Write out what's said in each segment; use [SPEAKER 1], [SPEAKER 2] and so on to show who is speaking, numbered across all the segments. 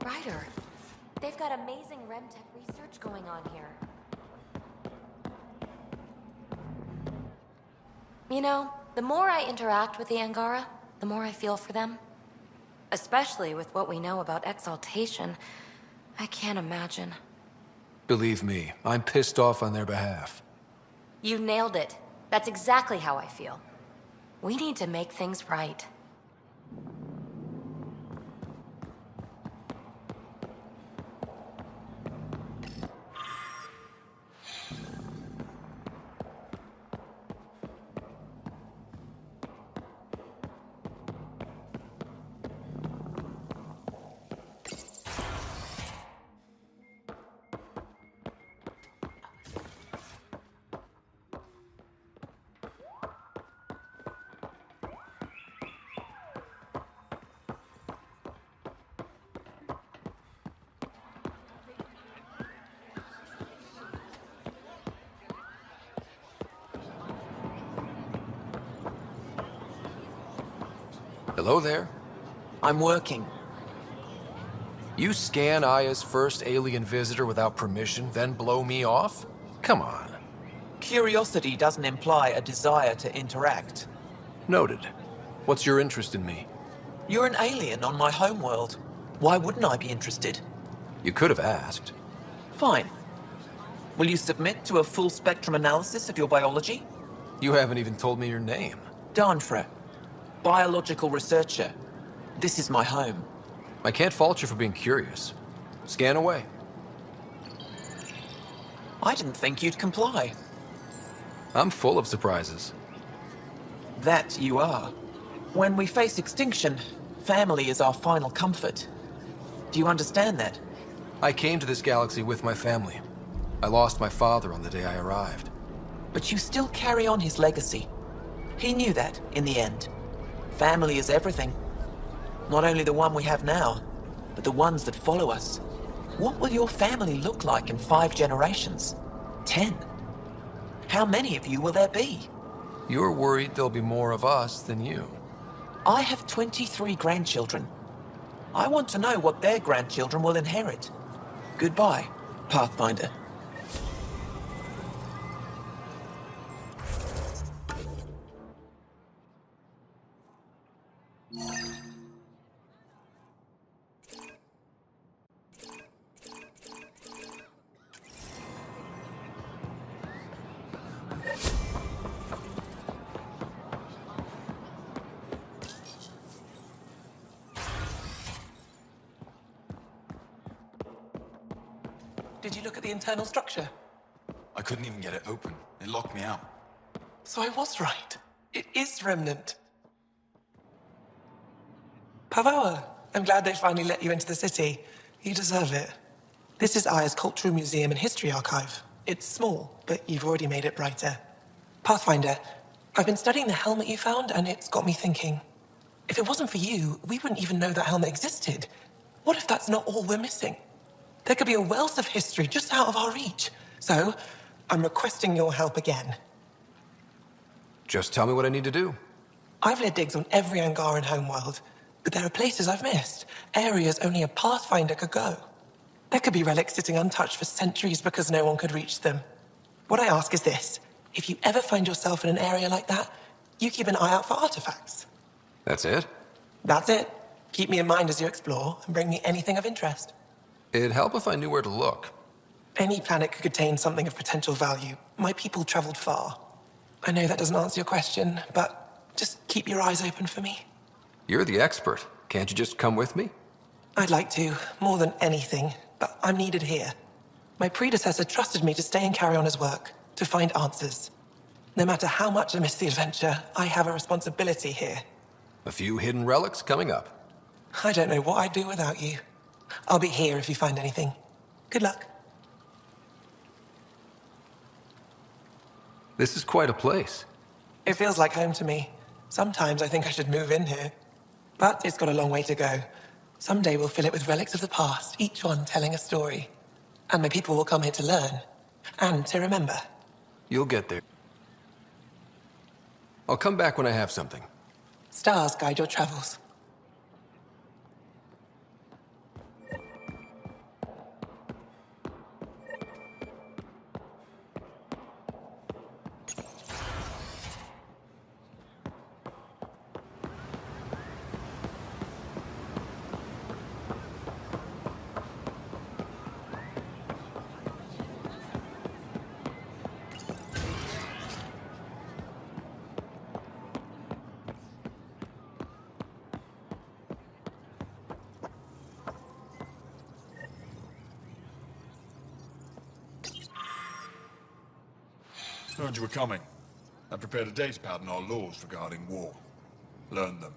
[SPEAKER 1] Ryder, they've got amazing RemTech research going on here. You know, the more I interact with the Angara, the more I feel for them. Especially with what we know about exaltation. I can't imagine.
[SPEAKER 2] Believe me, I'm pissed off on their behalf.
[SPEAKER 1] You nailed it. That's exactly how I feel. We need to make things right.
[SPEAKER 2] Hello there.
[SPEAKER 3] I'm working.
[SPEAKER 2] You scan Aya's first alien visitor without permission, then blow me off? Come on.
[SPEAKER 3] Curiosity doesn't imply a desire to interact.
[SPEAKER 2] Noted. What's your interest in me?
[SPEAKER 3] You're an alien on my homeworld. Why wouldn't I be interested?
[SPEAKER 2] You could have asked.
[SPEAKER 3] Fine. Will you submit to a full spectrum analysis of your biology?
[SPEAKER 2] You haven't even told me your name.
[SPEAKER 3] Danfra. Biological researcher. This is my home.
[SPEAKER 2] I can't fault you for being curious. Scan away.
[SPEAKER 3] I didn't think you'd comply.
[SPEAKER 2] I'm full of surprises.
[SPEAKER 3] That you are. When we face extinction, family is our final comfort. Do you understand that?
[SPEAKER 2] I came to this galaxy with my family. I lost my father on the day I arrived.
[SPEAKER 3] But you still carry on his legacy. He knew that, in the end. Family is everything. Not only the one we have now, but the ones that follow us. What will your family look like in 5 generations? 10? How many of you will there be?
[SPEAKER 2] You're worried there'll be more of us than you.
[SPEAKER 3] I have 23 grandchildren. I want to know what their grandchildren will inherit. Goodbye, Pathfinder. Did you look at the internal structure?
[SPEAKER 4] I couldn't even get it open. It locked me out.
[SPEAKER 5] So I was right. It is Remnant. Pavawa, I'm glad they finally let you into the city. You deserve it. This is Aya's Cultural Museum and History Archive. It's small, but you've already made it brighter. Pathfinder, I've been studying the helmet you found, and it's got me thinking. If it wasn't for you, we wouldn't even know that helmet existed. What if that's not all we're missing? There could be a wealth of history just out of our reach. So, I'm requesting your help again.
[SPEAKER 2] Just tell me what I need to do.
[SPEAKER 5] I've led digs on every Angaran homeworld, but there are places I've missed, areas only a Pathfinder could go. There could be relics sitting untouched for centuries because no one could reach them. What I ask is this: if you ever find yourself in an area like that, you keep an eye out for artifacts.
[SPEAKER 2] That's it?
[SPEAKER 5] That's it. Keep me in mind as you explore, and bring me anything of interest.
[SPEAKER 2] It'd help if I knew where to look.
[SPEAKER 5] Any planet could contain something of potential value. My people traveled far. I know that doesn't answer your question, but just keep your eyes open for me.
[SPEAKER 2] You're the expert. Can't you just come with me?
[SPEAKER 5] I'd like to, more than anything, but I'm needed here. My predecessor trusted me to stay and carry on his work, to find answers. No matter how much I miss the adventure, I have a responsibility here.
[SPEAKER 2] A few hidden relics coming up.
[SPEAKER 5] I don't know what I'd do without you. I'll be here if you find anything. Good luck.
[SPEAKER 2] This is quite a place.
[SPEAKER 5] It feels like home to me. Sometimes I think I should move in here. But it's got a long way to go. Someday we'll fill it with relics of the past, each one telling a story. And my people will come here to learn. And to remember.
[SPEAKER 2] You'll get there. I'll come back when I have something.
[SPEAKER 5] Stars guide your travels.
[SPEAKER 6] Heard you were coming. I prepared a datapad on our laws regarding war. Learn them.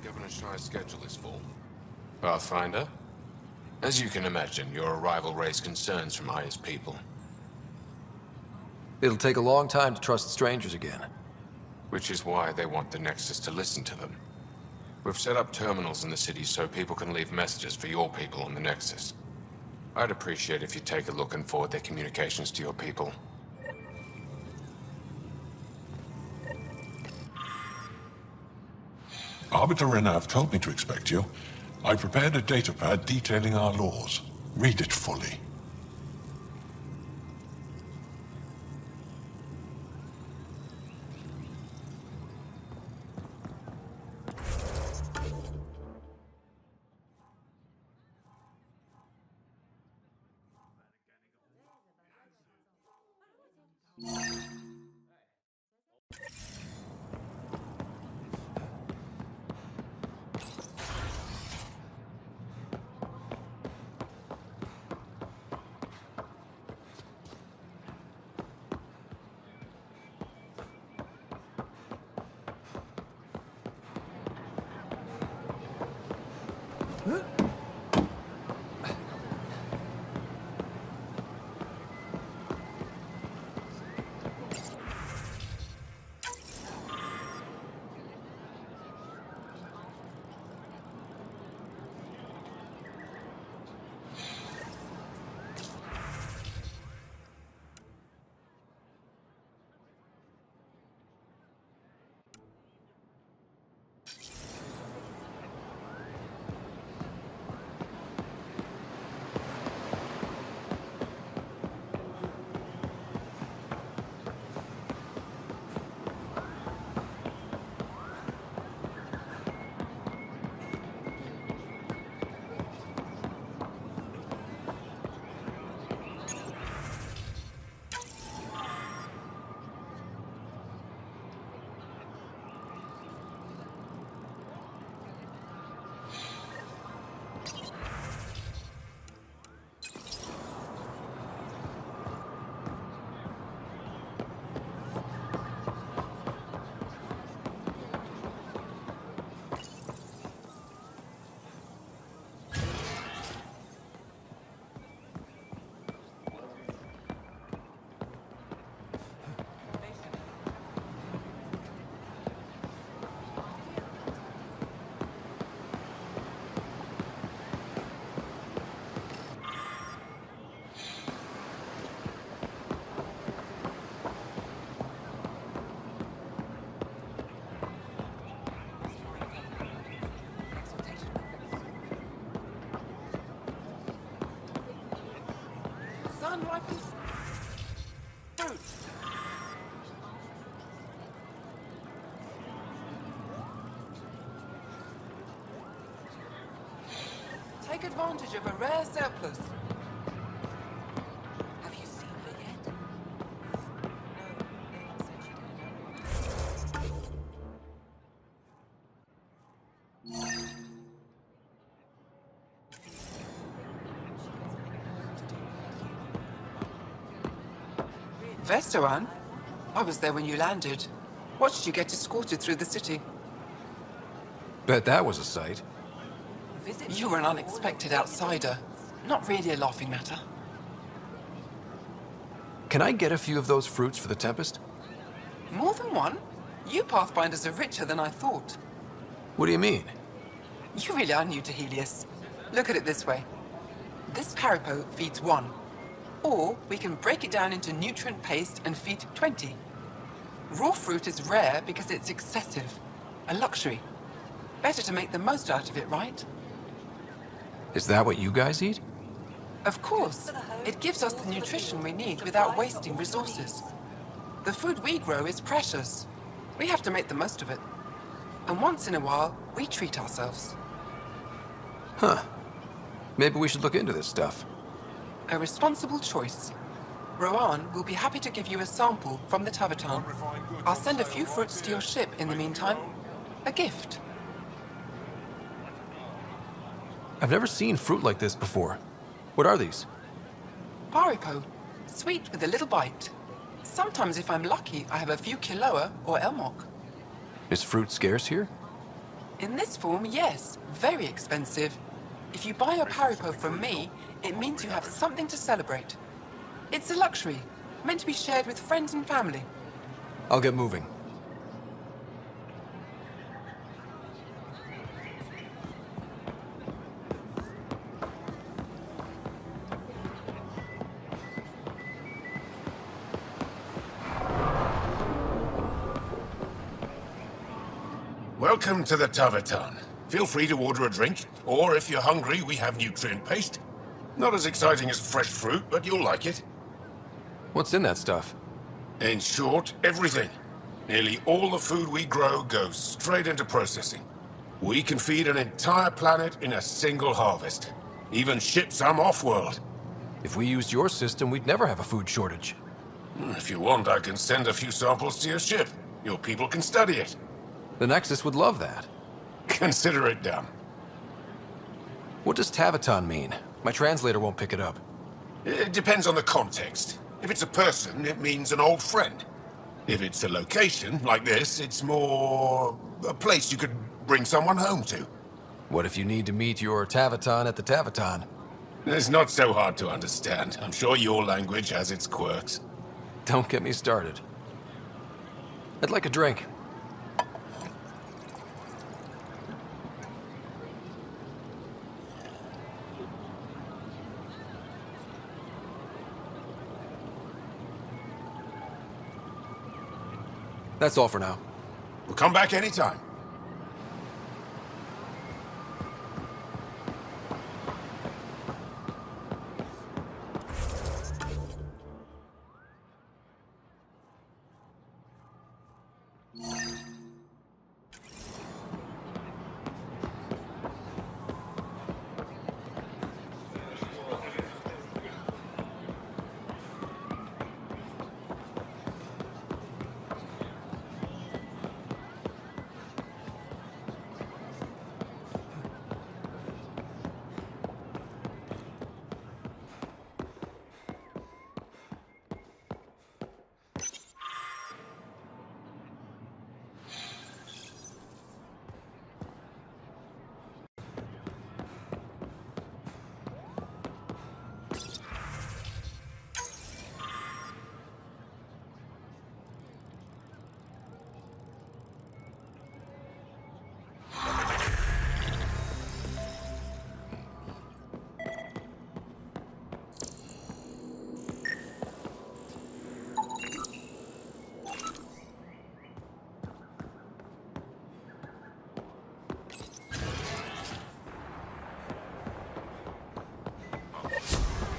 [SPEAKER 2] Governor Shy's schedule is full. Pathfinder? As you can imagine, your arrival raised concerns from Aya's people. It'll take a long time to trust strangers again. Which is why they want the Nexus to listen to them. We've set up terminals in the city so people can leave messages for your people on the Nexus. I'd appreciate if you take a look and forward their communications to your people.
[SPEAKER 6] Arbiter Renav told me to expect you. I prepared a datapad detailing our laws. Read it fully.
[SPEAKER 3] Take advantage of a rare surplus. Have you seen her yet? No, said she didn't. Vestoran? I was there when you landed. Watched you get escorted through the city.
[SPEAKER 2] Bet that was a sight.
[SPEAKER 3] You were an unexpected outsider. Not really a laughing matter.
[SPEAKER 2] Can I get a few of those fruits for the Tempest?
[SPEAKER 3] More than one? You Pathfinders are richer than I thought.
[SPEAKER 2] What do you mean?
[SPEAKER 3] You really are new to Helios. Look at it this way. This Paripo feeds 1. Or we can break it down into nutrient paste and feed 20. Raw fruit is rare because it's excessive. A luxury. Better to make the most out of it, right?
[SPEAKER 2] Is that what you guys eat?
[SPEAKER 3] Of course. It gives us the nutrition we need without wasting resources. The food we grow is precious. We have to make the most of it. And once in a while, we treat ourselves.
[SPEAKER 2] Huh. Maybe we should look into this stuff.
[SPEAKER 3] A responsible choice. Rowan will be happy to give you a sample from the Tavatan. I'll send a few fruits to your ship in the meantime. A gift.
[SPEAKER 2] I've never seen fruit like this before. What are these?
[SPEAKER 3] Paripo. Sweet with a little bite. Sometimes if I'm lucky, I have a few Kiloa or Elmok.
[SPEAKER 2] Is fruit scarce here?
[SPEAKER 3] In this form, yes. Very expensive. If you buy a Paripo from me, it means you have something to celebrate. It's a luxury, meant to be shared with friends and family.
[SPEAKER 2] I'll get moving.
[SPEAKER 7] Welcome to the Tavatan. Feel free to order a drink, or if you're hungry, we have nutrient paste. Not as exciting as fresh fruit, but you'll like it.
[SPEAKER 2] What's in that stuff?
[SPEAKER 7] In short, everything. Nearly all the food we grow goes straight into processing. We can feed an entire planet in a single harvest. Even ship some off-world.
[SPEAKER 2] If we used your system, we'd never have a food shortage.
[SPEAKER 7] If you want, I can send a few samples to your ship. Your people can study it.
[SPEAKER 2] The Nexus would love that.
[SPEAKER 7] Consider it done.
[SPEAKER 2] What does Tavatan mean? My translator won't pick it up.
[SPEAKER 7] It depends on the context. If it's a person, it means an old friend. If it's a location, like this, it's more a place you could bring someone home to.
[SPEAKER 2] What if you need to meet your Tavatan at the Tavatan?
[SPEAKER 7] It's not so hard to understand. I'm sure your language has its quirks.
[SPEAKER 2] Don't get me started. I'd like a drink. That's all for now.
[SPEAKER 7] We'll come back anytime.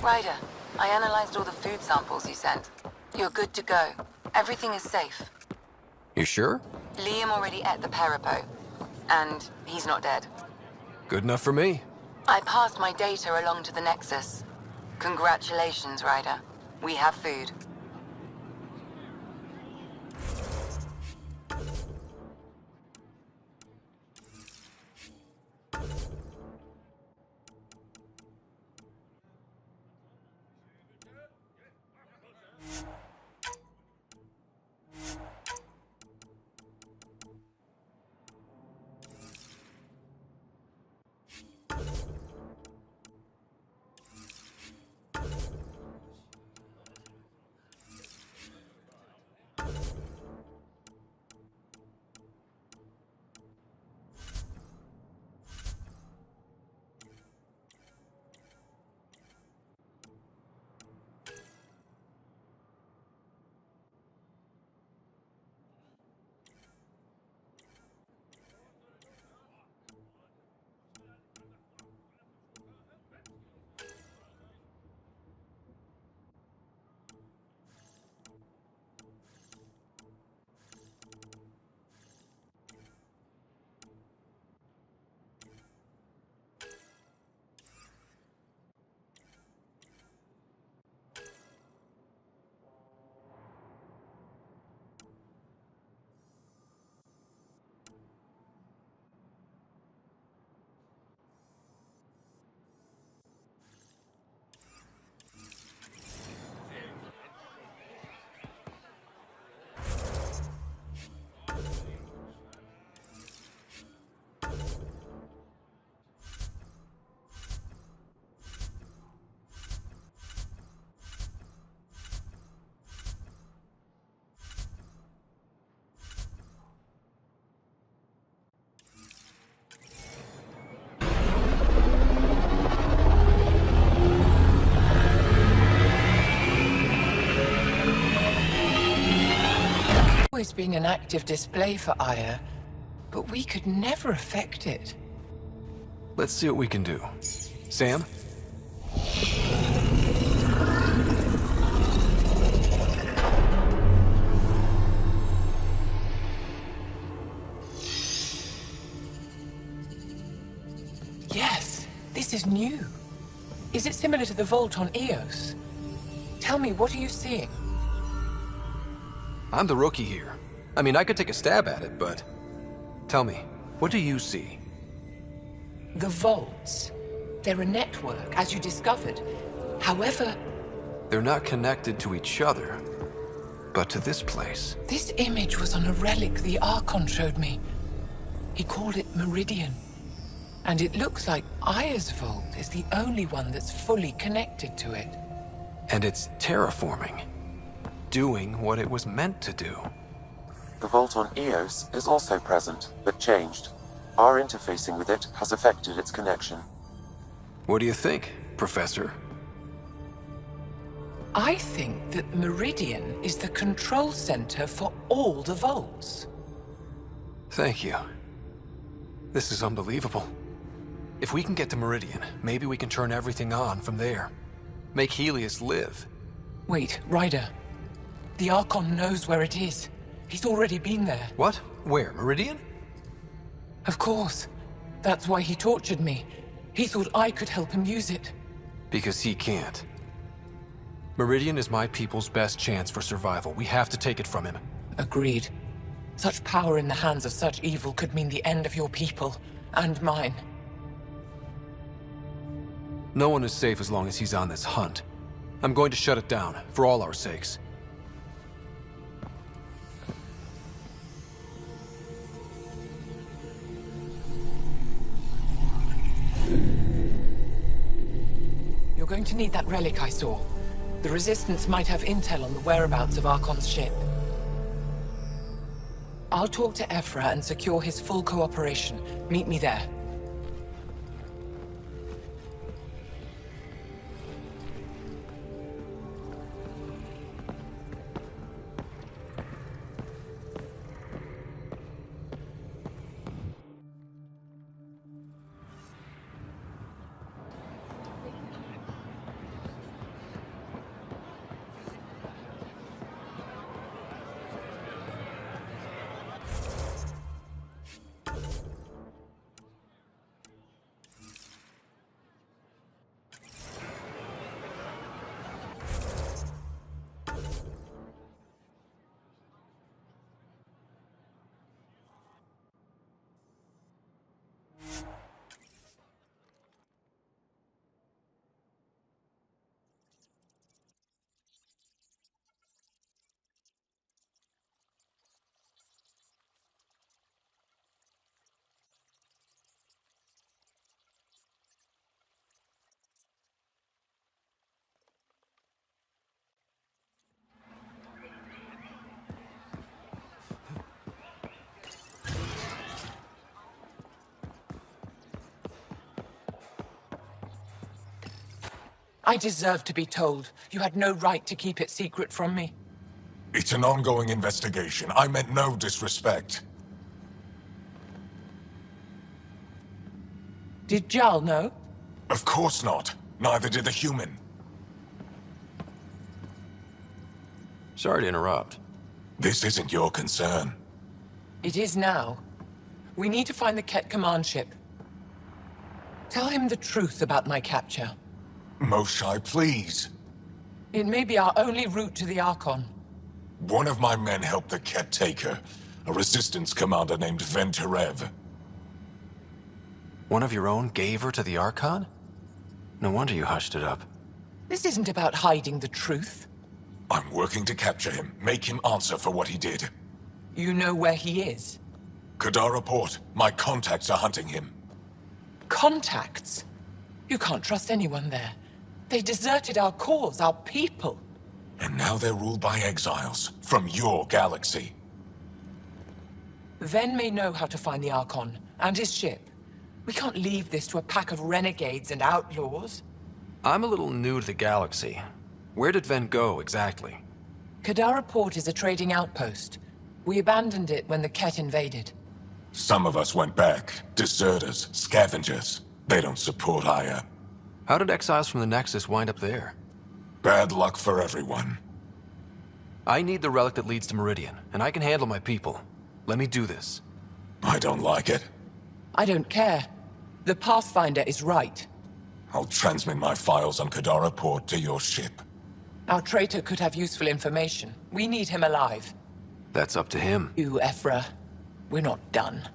[SPEAKER 8] Ryder, I analyzed all the food samples you sent. You're good to go. Everything is safe.
[SPEAKER 2] You sure?
[SPEAKER 8] Liam already ate the Paripo, and he's not dead.
[SPEAKER 2] Good enough for me.
[SPEAKER 8] I passed my data along to the Nexus. Congratulations, Ryder. We have food.
[SPEAKER 3] this being an active display for Aya, but we could never affect it.
[SPEAKER 9] Let's see what we can do. Sam?
[SPEAKER 3] Yes, this is new. Is it similar to the vault on Eos? Tell me, what are you seeing?
[SPEAKER 9] I'm the rookie here. I mean, I could take a stab at it, but... Tell me, what do you see?
[SPEAKER 3] The vaults. They're a network, as you discovered. However...
[SPEAKER 9] They're not connected to each other, but to this place.
[SPEAKER 3] This image was on a relic the Archon showed me. He called it Meridian. And it looks like Aya's vault is the only one that's fully connected to it.
[SPEAKER 9] And it's terraforming. Doing what it was meant to do.
[SPEAKER 10] The vault on Eos is also present, but changed. Our interfacing with it has affected its connection.
[SPEAKER 9] What do you think, Professor?
[SPEAKER 3] I think that Meridian is the control center for all the vaults.
[SPEAKER 9] Thank you. This is unbelievable. If we can get to Meridian, maybe we can turn everything on from there. Make Helios live.
[SPEAKER 3] Wait, Ryder. The Archon knows where it is. He's already been there.
[SPEAKER 9] What? Where? Meridian?
[SPEAKER 3] Of course. That's why he tortured me. He thought I could help him use it.
[SPEAKER 9] Because he can't. Meridian is my people's best chance for survival. We have to take it from him.
[SPEAKER 3] Agreed. Such power in the hands of such evil could mean the end of your people, and mine.
[SPEAKER 9] No one is safe as long as he's on this hunt. I'm going to shut it down, for all our sakes.
[SPEAKER 3] You're going to need that relic I saw. The Resistance might have intel on the whereabouts of Archon's ship. I'll talk to Ephra and secure his full cooperation. Meet me there. I deserve to be told. You had no right to keep it secret from me.
[SPEAKER 7] It's an ongoing investigation. I meant no disrespect.
[SPEAKER 3] Did Jal know?
[SPEAKER 7] Of course not. Neither did the human.
[SPEAKER 9] Sorry to interrupt.
[SPEAKER 7] This isn't your concern.
[SPEAKER 3] It is now. We need to find the Ket command ship. Tell him the truth about my capture.
[SPEAKER 7] Moshai, please.
[SPEAKER 3] It may be our only route to the Archon.
[SPEAKER 7] One of my men helped the Ket take her. A resistance commander named Venterev.
[SPEAKER 9] One of your own gave her to the Archon? No wonder you hushed it up.
[SPEAKER 3] This isn't about hiding the truth.
[SPEAKER 7] I'm working to capture him, make him answer for what he did.
[SPEAKER 3] You know where he is?
[SPEAKER 7] Kadara Port. My contacts are hunting him.
[SPEAKER 3] Contacts? You can't trust anyone there. They deserted our cause, our people.
[SPEAKER 7] And now they're ruled by exiles from your galaxy.
[SPEAKER 3] Ven may know how to find the Archon and his ship. We can't leave this to a pack of renegades and outlaws.
[SPEAKER 9] I'm a little new to the galaxy. Where did Ven go, exactly?
[SPEAKER 3] Kadara Port is a trading outpost. We abandoned it when the Ket invaded.
[SPEAKER 7] Some of us went back. Deserters, scavengers. They don't support Aya.
[SPEAKER 9] How did exiles from the Nexus wind up there?
[SPEAKER 7] Bad luck for everyone.
[SPEAKER 9] I need the relic that leads to Meridian, and I can handle my people. Let me do this.
[SPEAKER 7] I don't like it.
[SPEAKER 3] I don't care. The Pathfinder is right.
[SPEAKER 7] I'll transmit my files on Kadara Port to your ship.
[SPEAKER 3] Our traitor could have useful information. We need him alive.
[SPEAKER 9] That's up to him.
[SPEAKER 3] You, Ephra. We're not done.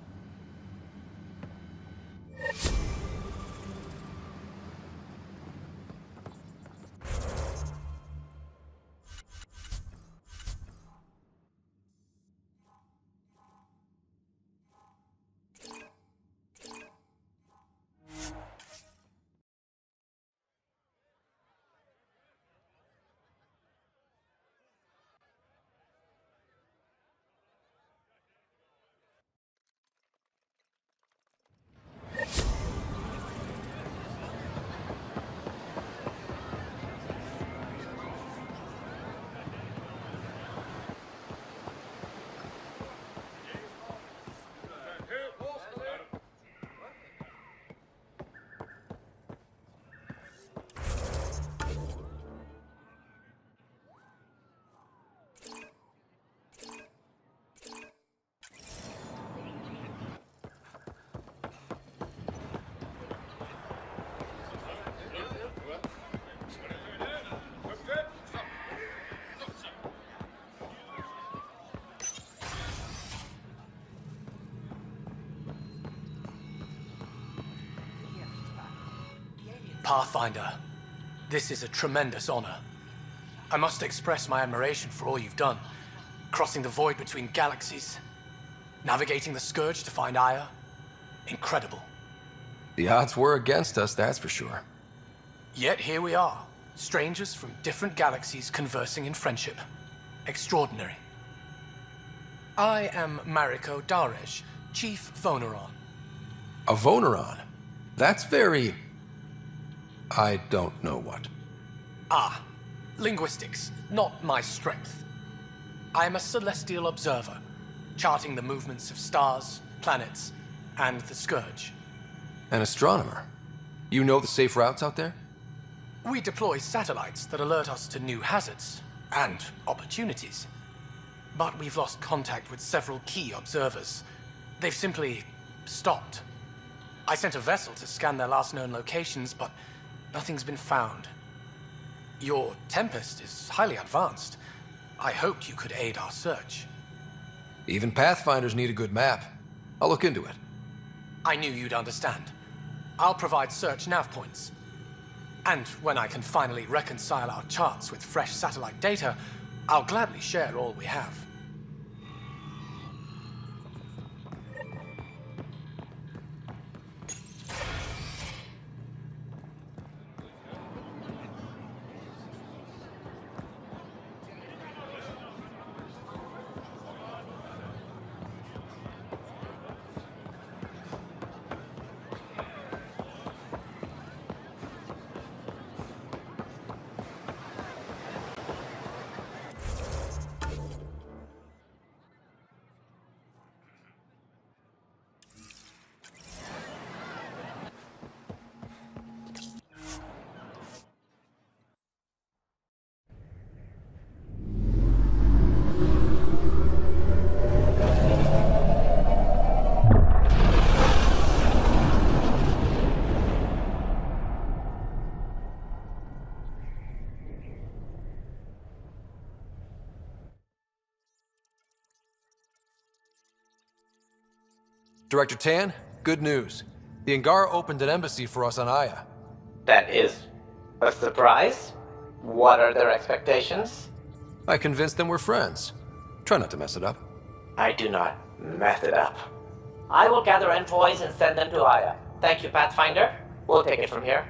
[SPEAKER 11] Pathfinder, this is a tremendous honor. I must express my admiration for all you've done. Crossing the void between galaxies, navigating the Scourge to find Aya. Incredible.
[SPEAKER 9] The odds were against us, that's for sure.
[SPEAKER 11] Yet here we are, strangers from different galaxies conversing in friendship. Extraordinary. I am Mariko Darej, Chief Voneron.
[SPEAKER 9] A Voneron? That's very... I don't know what.
[SPEAKER 11] Ah, linguistics, not my strength. I am a celestial observer, charting the movements of stars, planets, and the Scourge.
[SPEAKER 9] An astronomer? You know the safe routes out there?
[SPEAKER 11] We deploy satellites that alert us to new hazards and opportunities. But we've lost contact with several key observers. They've simply stopped. I sent a vessel to scan their last known locations, but nothing's been found. Your Tempest is highly advanced. I hoped you could aid our search.
[SPEAKER 9] Even Pathfinders need a good map. I'll look into it.
[SPEAKER 11] I knew you'd understand. I'll provide search nav points. And when I can finally reconcile our charts with fresh satellite data, I'll gladly share all we have.
[SPEAKER 9] Director Tan, good news. The Angara opened an embassy for us on Aya.
[SPEAKER 12] That is a surprise. What are their expectations?
[SPEAKER 9] I convinced them we're friends. Try not to mess it up.
[SPEAKER 12] I do not mess it up. I will gather envoys and send them to Aya. Thank you, Pathfinder. We'll take it from here.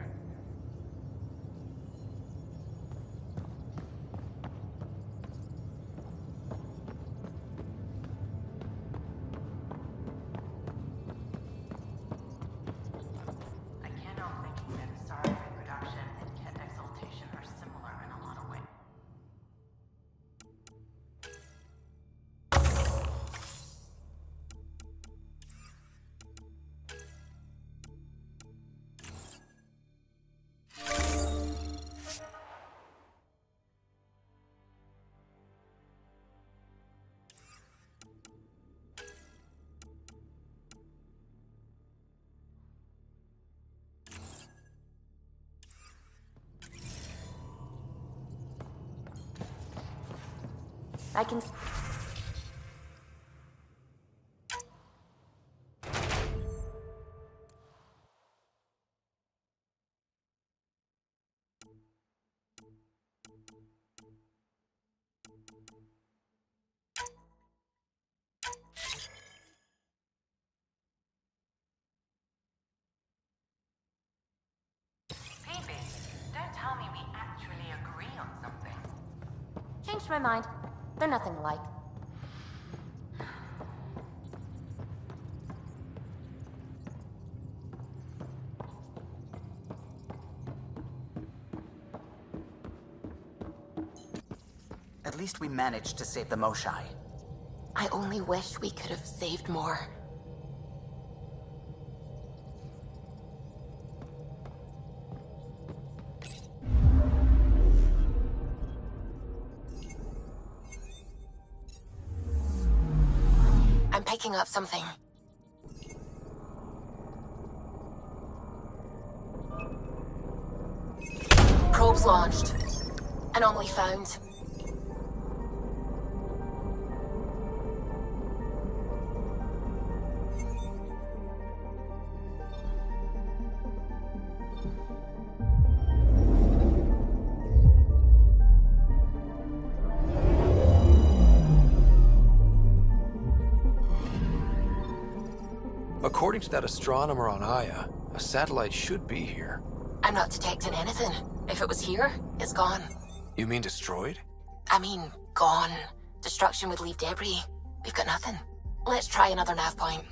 [SPEAKER 1] I can...
[SPEAKER 8] Don't tell me we actually agree on something.
[SPEAKER 1] Changed my mind. They're nothing alike.
[SPEAKER 13] At least we managed to save the Moshai.
[SPEAKER 1] I only wish we could have saved more. I'm picking up something. Probes launched. Anomaly found.
[SPEAKER 9] According to that astronomer on Aya, a satellite should be here.
[SPEAKER 1] I'm not detecting anything. If it was here, it's gone.
[SPEAKER 9] You mean destroyed?
[SPEAKER 1] I mean, gone. Destruction would leave debris. We've got nothing. Let's try another nav point.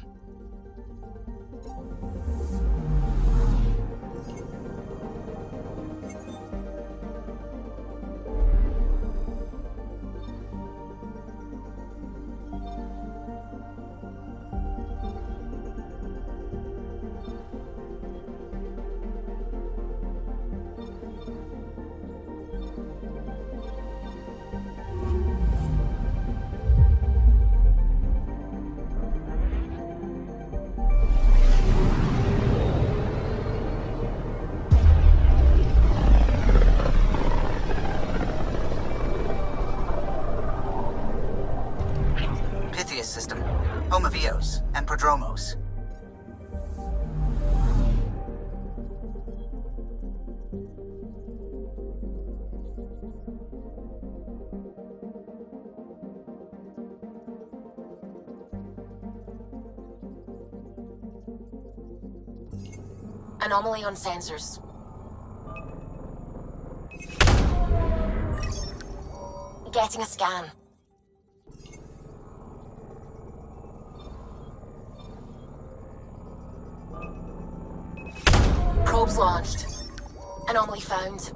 [SPEAKER 13] System, home of Eos and Prodromos.
[SPEAKER 1] Anomaly on sensors. Getting a scan. Probes launched. Anomaly found.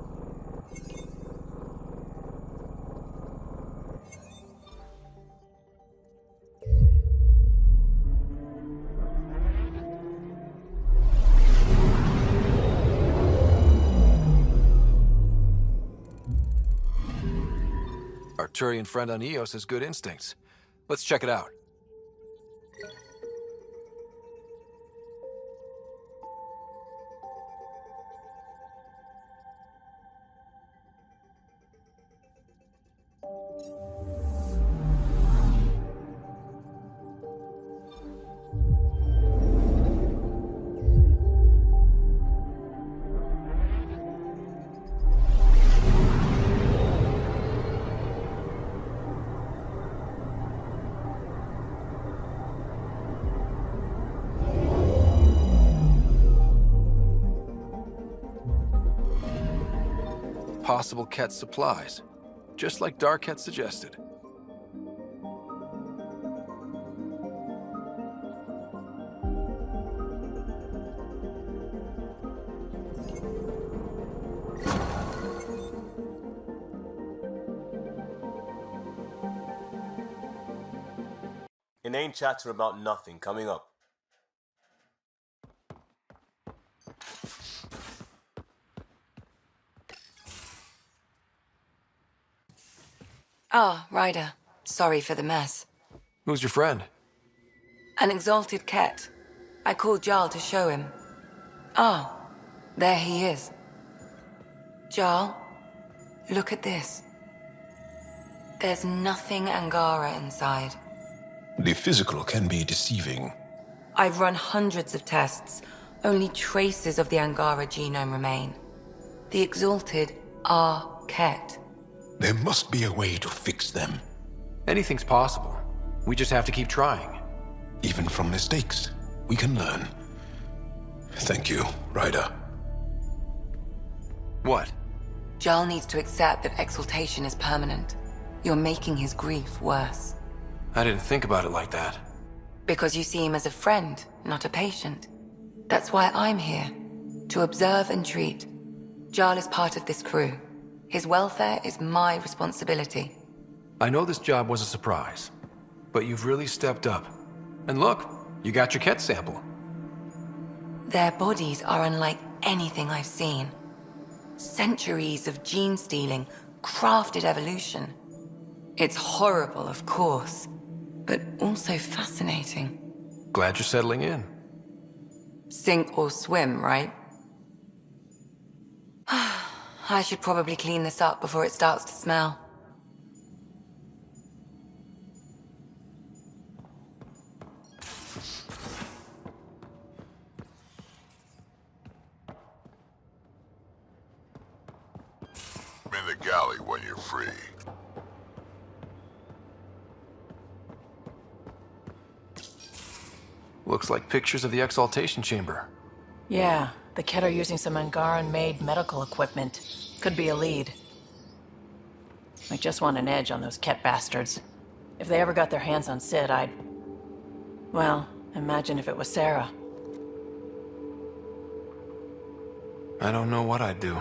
[SPEAKER 9] Our Turian friend on Eos has good instincts. Let's check it out. Possible Ket supplies, just like Dark had suggested.
[SPEAKER 14] Inane chatter about nothing coming up.
[SPEAKER 15] Ah, Ryder. Sorry for the mess.
[SPEAKER 9] Who's your friend?
[SPEAKER 15] An exalted Ket. I called Jarl to show him. Ah, there he is. Jarl, look at this. There's nothing Angara inside.
[SPEAKER 16] The physical can be deceiving.
[SPEAKER 15] I've run hundreds of tests. Only traces of the Angara genome remain. The Exalted are Ket.
[SPEAKER 6] There must be a way to fix them.
[SPEAKER 9] Anything's possible. We just have to keep trying.
[SPEAKER 6] Even from mistakes, we can learn. Thank you, Ryder.
[SPEAKER 9] What?
[SPEAKER 15] Jarl needs to accept that exaltation is permanent. You're making his grief worse.
[SPEAKER 9] I didn't think about it like that.
[SPEAKER 15] Because you see him as a friend, not a patient. That's why I'm here. To observe and treat. Jarl is part of this crew. His welfare is my responsibility.
[SPEAKER 9] I know this job was a surprise, but you've really stepped up. And look, you got your Ket sample.
[SPEAKER 15] Their bodies are unlike anything I've seen. Centuries of gene stealing, crafted evolution. It's horrible, of course, but also fascinating.
[SPEAKER 9] Glad you're settling in.
[SPEAKER 15] Sink or swim, right? I should probably clean this up before it starts to smell.
[SPEAKER 6] I'm in the galley when you're free.
[SPEAKER 9] Looks like pictures of the exaltation chamber.
[SPEAKER 17] Yeah, the Ket are using some Angaran-made medical equipment. Could be a lead. I just want an edge on those Ket bastards. If they ever got their hands on Sid, I'd... Well, imagine if it was Sarah.
[SPEAKER 9] I don't know what I'd do.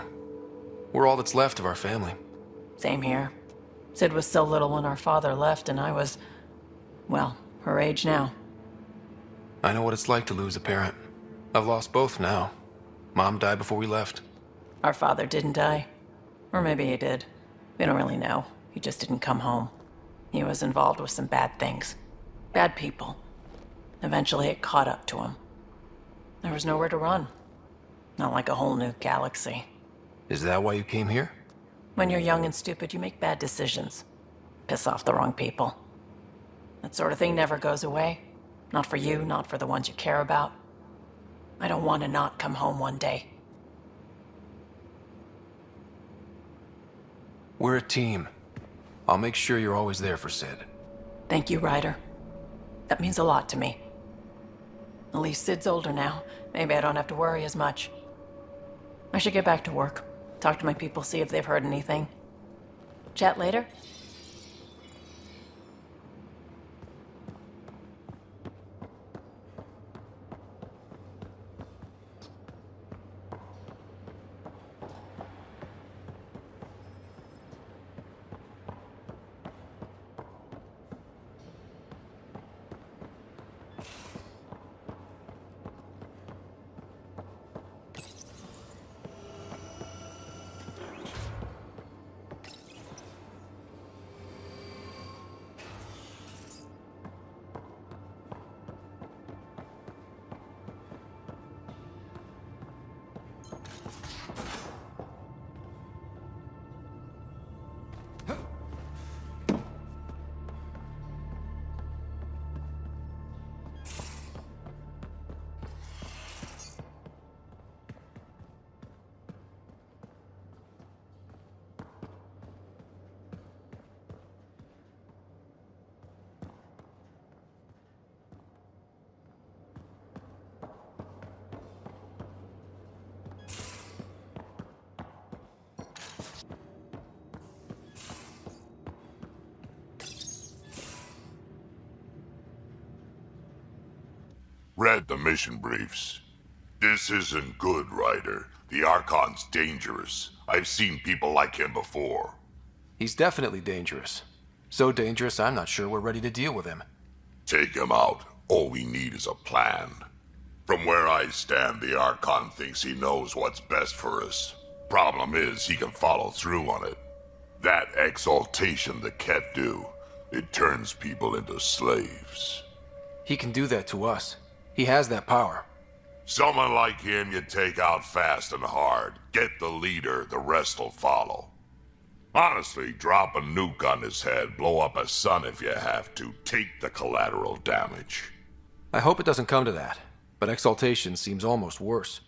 [SPEAKER 9] We're all that's left of our family.
[SPEAKER 17] Same here. Sid was so little when our father left, and I was... well, her age now.
[SPEAKER 9] I know what it's like to lose a parent. I've lost both now. Mom died before we left.
[SPEAKER 17] Our father didn't die. Or maybe he did. We don't really know. He just didn't come home. He was involved with some bad things. Bad people. Eventually it caught up to him. There was nowhere to run. Not like a whole new galaxy.
[SPEAKER 9] Is that why you came here?
[SPEAKER 17] When you're young and stupid, you make bad decisions. Piss off the wrong people. That sort of thing never goes away. Not for you, not for the ones you care about. I don't want to not come home one day.
[SPEAKER 9] We're a team. I'll make sure you're always there for Sid.
[SPEAKER 17] Thank you, Ryder. That means a lot to me. At least Sid's older now. Maybe I don't have to worry as much. I should get back to work. Talk to my people, see if they've heard anything. Chat later?
[SPEAKER 18] Read the mission briefs. This isn't good, Ryder. The Archon's dangerous. I've seen people like him before.
[SPEAKER 9] He's definitely dangerous. So dangerous, I'm not sure we're ready to deal with him.
[SPEAKER 18] Take him out. All we need is a plan. From where I stand, the Archon thinks he knows what's best for us. Problem is, he can follow through on it. That exaltation the Ket do, it turns people into slaves.
[SPEAKER 9] He can do that to us. He has that power.
[SPEAKER 18] Someone like him you take out fast and hard. Get the leader, the rest will follow. Honestly, drop a nuke on his head, blow up a sun if you have to. Take the collateral damage.
[SPEAKER 9] I hope it doesn't come to that, but exaltation seems almost worse.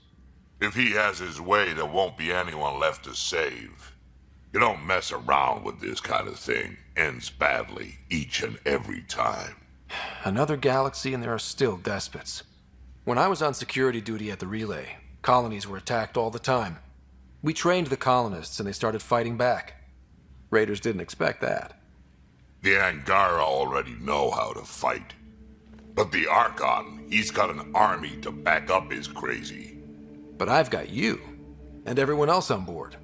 [SPEAKER 18] If he has his way, there won't be anyone left to save. You don't mess around with this kind of thing. Ends badly, each and every time.
[SPEAKER 9] Another galaxy and there are still despots. When I was on security duty at the relay, colonies were attacked all the time. We trained the colonists and they started fighting back. Raiders didn't expect that.
[SPEAKER 18] The Angara already know how to fight. But the Archon, he's got an army to back up his crazy.
[SPEAKER 9] But I've got you, and everyone else on board.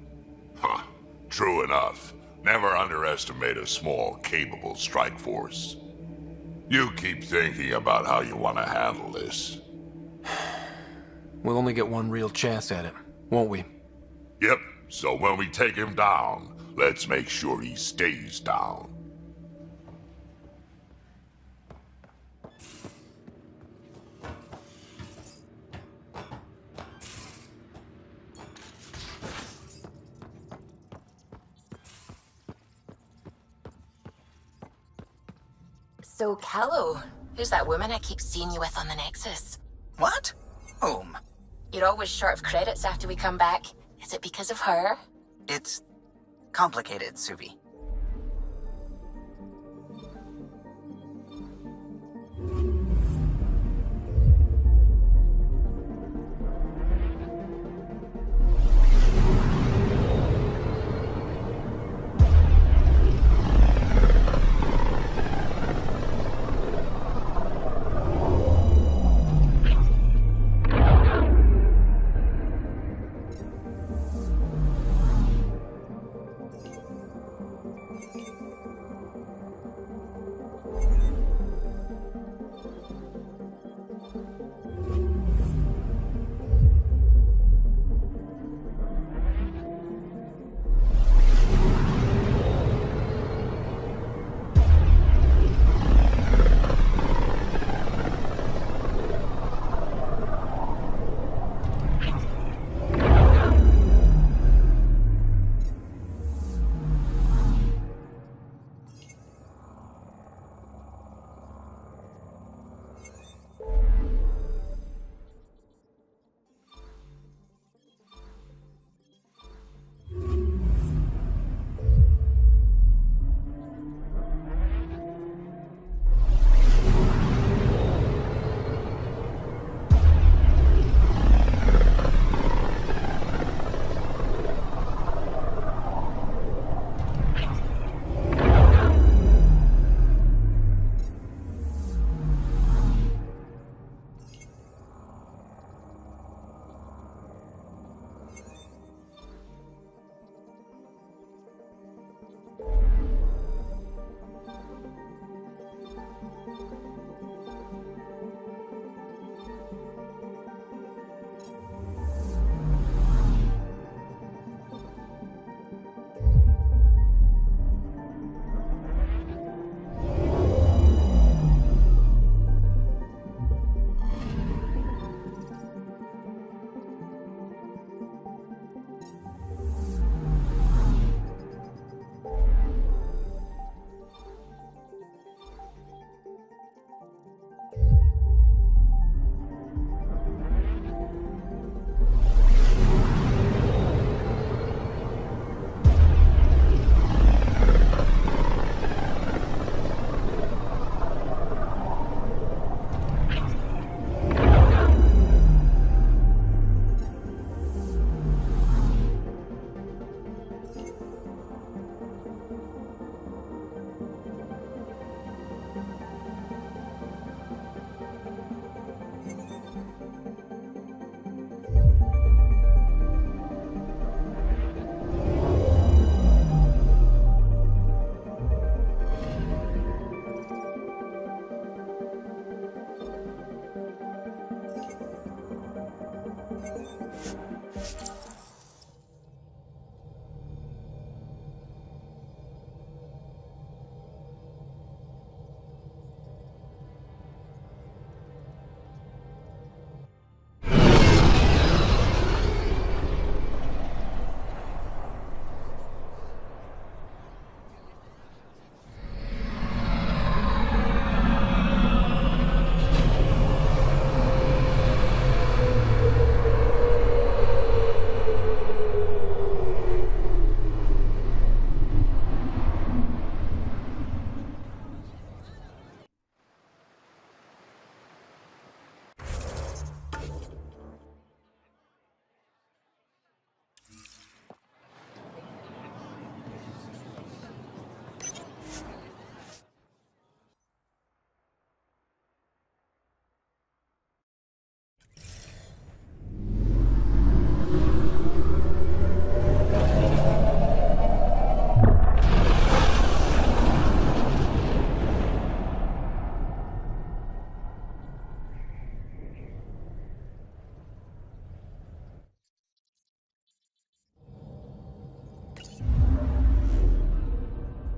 [SPEAKER 18] Huh. True enough. Never underestimate a small, capable strike force. You keep thinking about how you want to handle this.
[SPEAKER 9] We'll only get one real chance at it, won't we?
[SPEAKER 18] Yep, so when we take him down, let's make sure he stays down.
[SPEAKER 1] So, Callow, who's that woman I keep seeing you with on the Nexus?
[SPEAKER 13] What? Whom?
[SPEAKER 1] You're always short of credits after we come back. Is it because of her?
[SPEAKER 13] It's complicated, Suvi.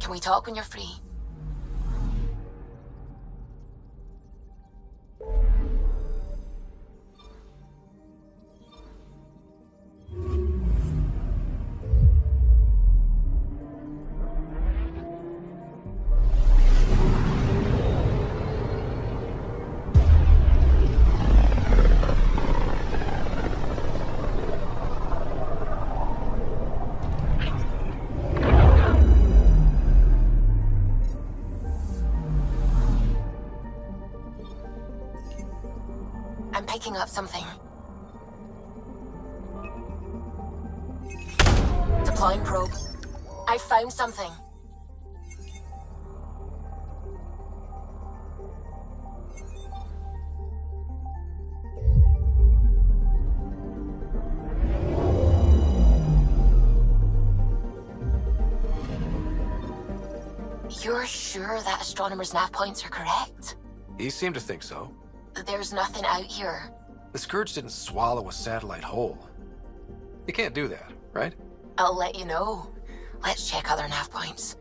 [SPEAKER 8] Can we talk when you're free? I'm picking up something. Deploying probe. I found something. You're sure that astronomer's nav points are correct?
[SPEAKER 9] He seemed to think so.
[SPEAKER 8] There's nothing out here.
[SPEAKER 9] The Scourge didn't swallow a satellite whole. You can't do that, right?
[SPEAKER 8] I'll let you know. Let's check other nav points.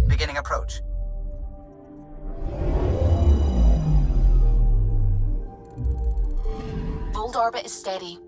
[SPEAKER 13] Beginning approach.
[SPEAKER 8] Old orbit is steady.